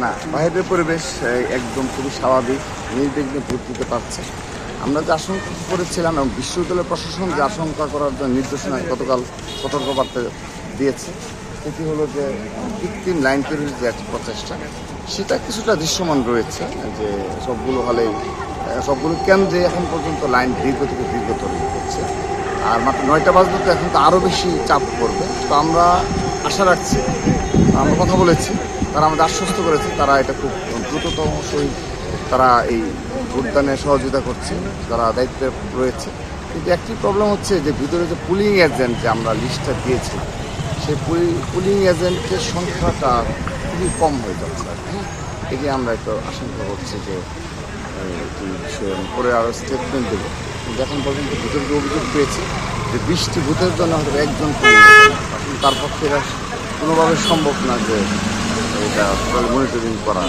না, বাইরের পরিবেশ একদম খুবই স্বাভাবিক, নির্বিঘ্নে ভোট দিতে পারছে। আমরা যে আশঙ্কা করেছিলাম এবং বিশ্ববিদ্যালয় প্রশাসন যে আশঙ্কা করার জন্য নির্দেশনা গতকাল সতর্কবার্তা দিয়েছে, সেটি হলো যে কৃত্রিম লাইন তৈরির যে একটা প্রচেষ্টা, সেটা কিছুটা দৃশ্যমান রয়েছে যে সবগুলো কেন্দ্রে এখন পর্যন্ত লাইন দীর্ঘ থেকে দীর্ঘতর হচ্ছে। আর মাত্র 9টা বাজলে তো এখন তো আরও বেশি চাপ পড়বে। তো আমরা আশা রাখছি, আমরা কথা বলেছি, তারা আমাদের আশ্বস্ত করেছে তারা এটা খুব দ্রুততম সহিত তারা এই ভোটদানে সহযোগিতা করছে, তারা দায়িত্বে রয়েছে। কিন্তু একটি প্রবলেম হচ্ছে যে ভিতরে যে পুলিং এজেন্ট যে আমরা লিস্টটা দিয়েছি, সেই পুলিং এজেন্টের সংখ্যাটা খুবই কম হয়ে যাচ্ছে আর কি। এটি আমরা একটু আশঙ্কা করছি যে এটি বিষয়ে পরে আরও স্টেটমেন্ট দেবো। কিন্তু এখন পর্যন্ত ভিতরে যে অভিযোগ পেয়েছি যে 20টি বুথের জন্য হয়তো একজন তার পক্ষে এটা কোনোভাবে সম্ভব না যে এটা মনিটরিং করা।